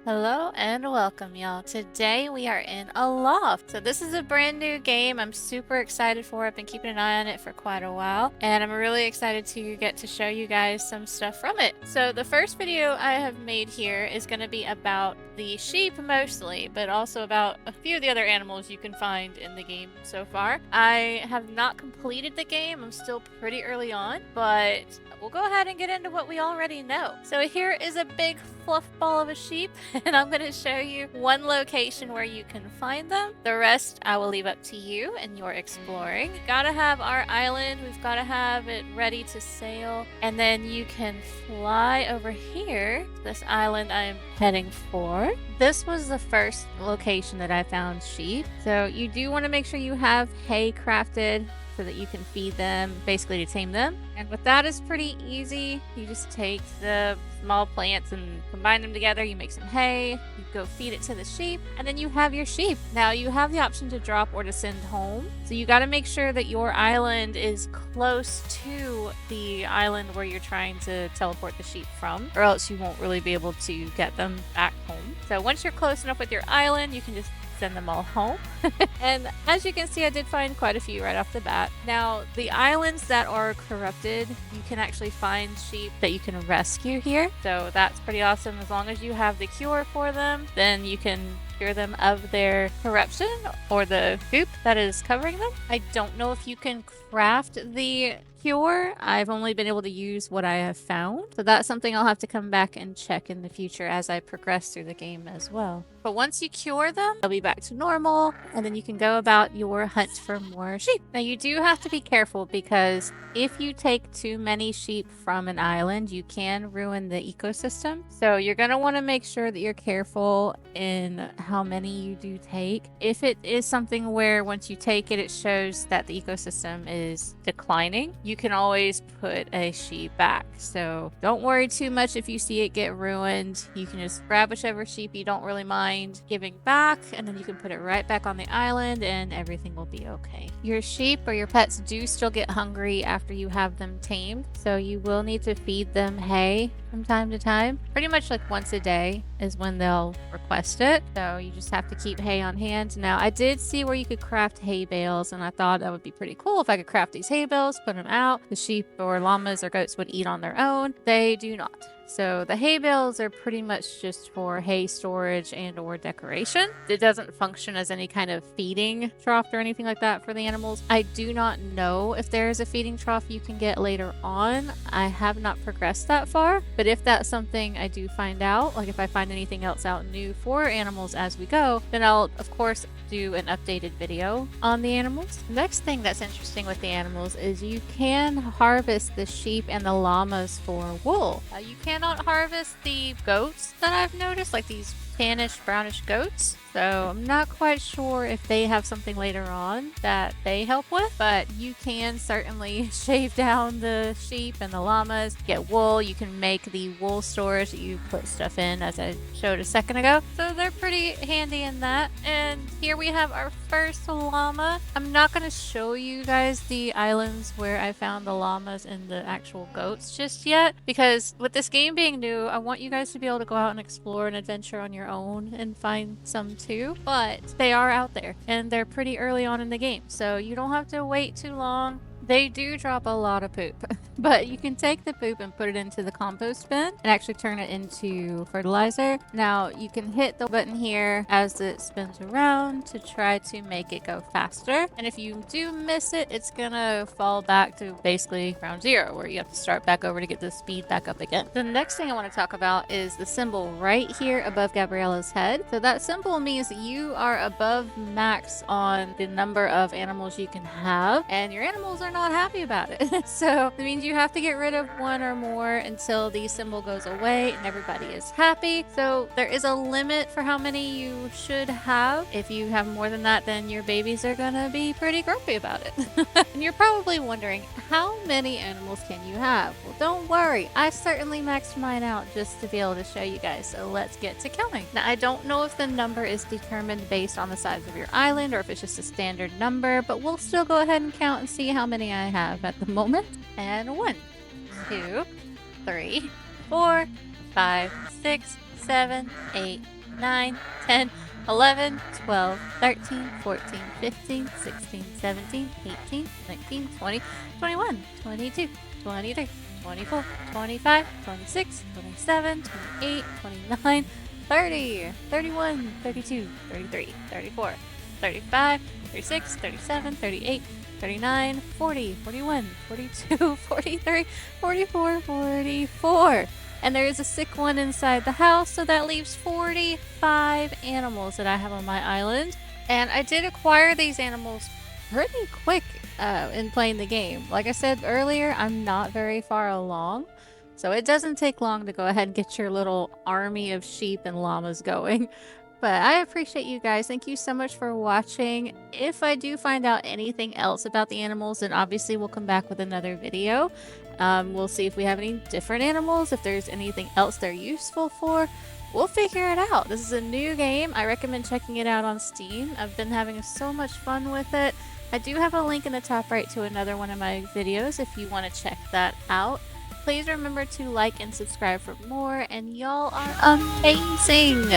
Hello and welcome, y'all. Today we are in Aloft. So this is a brand new game. I'm super excited for it. I've been keeping an eye on it for quite a while, and I'm really excited to get to show you guys some stuff from it. So the first video I have made here is going to be about the sheep mostly, but also about a few of the other animals you can find in the game so far. I have not completed the game. I'm still pretty early on, but we'll go ahead and get into what we already know. So here is a big fluff ball of a sheep. And I'm going to show you one location where you can find them. The rest I will leave up to you and your exploring. Gotta have our island. We've got to have it ready to sail. And then you can fly over here, this island I'm heading for. This was the first location that I found sheep. So you do want to make sure you have hay crafted so that you can feed them, basically to tame them. And with that is pretty easy. You just take the small plants and combine them together. You make some hay, you go feed it to the sheep, and then you have your sheep. Now you have the option to drop or to send home. So you got to make sure that your island is close to the island where you're trying to teleport the sheep from, or else you won't really be able to get them back home. So once you're close enough with your island, you can just send them all home. And as you can see, I did find quite a few right off the bat. Now, the islands that are corrupted, you can actually find sheep that you can rescue here. So that's pretty awesome. As long as you have the cure for them, then you can cure them of their corruption or the goop that is covering them. I don't know if you can craft the cure. I've only been able to use what I have found. So that's something I'll have to come back and check in the future as I progress through the game as well. But once you cure them, they'll be back to normal, and then you can go about your hunt for more sheep. Now you do have to be careful because if you take too many sheep from an island, you can ruin the ecosystem. So you're going to want to make sure that you're careful in how many you do take. If it is something where once you take it, it shows that the ecosystem is declining, you can always put a sheep back. So don't worry too much if you see it get ruined. You can just grab whichever sheep you don't really mind giving back, and then you can put it right back on the island and everything will be okay. Your sheep or your pets do still get hungry after you have them tamed, so you will need to feed them hay from time to time. Pretty much like once a day is when they'll request it, so you just have to keep hay on hand. Now I did see where you could craft hay bales, and I thought that would be pretty cool if I could craft these hay bales, put them out. The sheep or llamas or goats would eat on their own. They do not. So the hay bales are pretty much just for hay storage and or decoration. It doesn't function as any kind of feeding trough or anything like that for the animals. I do not know if there is a feeding trough you can get later on. I have not progressed that far, but if that's something I do find out, like if I find anything else out new for animals as we go, then I'll of course do an updated video on the animals. The next thing that's interesting with the animals is you can harvest the sheep and the llamas for wool. You cannot harvest the goats that I've noticed, like these tannish brownish goats. So I'm not quite sure if they have something later on that they help with, but you can certainly shave down the sheep and the llamas, get wool. You can make the wool storage that you put stuff in, as I showed a second ago. So they're pretty handy in that. And here we have our first llama. I'm not going to show you guys the islands where I found the llamas and the actual goats just yet, because with this game being new, I want you guys to be able to go out and explore and adventure on your own and find some too, but they are out there and they're pretty early on in the game, so you don't have to wait too long. They do drop a lot of poop, but you can take the poop and put it into the compost bin and actually turn it into fertilizer. Now you can hit the button here as it spins around to try to make it go faster. And if you do miss it, it's gonna fall back to basically ground zero, where you have to start back over to get the speed back up again. The next thing I want to talk about is the symbol right here above Gabriella's head. So that symbol means that you are above max on the number of animals you can have, and your animals are not happy about it. So it means you have to get rid of one or more until the symbol goes away and everybody is happy. So there is a limit for how many you should have. If you have more than that, then your babies are gonna be pretty grumpy about it. And you're probably wondering, how many animals can you have? Well, don't worry, I certainly maxed mine out just to be able to show you guys. So let's get to counting. Now I don't know if the number is determined based on the size of your island or if it's just a standard number, but we'll still go ahead and count and see how many I have at the moment. And 1, 2, 3, 4, 5, 6, 7, 8, 9, 10, 11, 12, 13, 14, 15, 16, 17, 18, 19, 20, 21, 22, 23, 24, 25, 26, 27, 28, 29, 30, 31, 32, 33, 34, 35, 36, 37, 38, 39, 40, 41, 42, 43, 44, 44. And there is a sick one inside the house, so that leaves 45 animals that I have on my island. And I did acquire these animals pretty quick in playing the game. Like I said earlier, I'm not very far along, so it doesn't take long to go ahead and get your little army of sheep and llamas going. But I appreciate you guys. Thank you so much for watching. If I do find out anything else about the animals, then obviously we'll come back with another video. We'll see if we have any different animals, if there's anything else they're useful for. We'll figure it out. This is a new game. I recommend checking it out on Steam. I've been having so much fun with it. I do have a link in the top right to another one of my videos if you want to check that out. Please remember to like and subscribe for more, and y'all are amazing!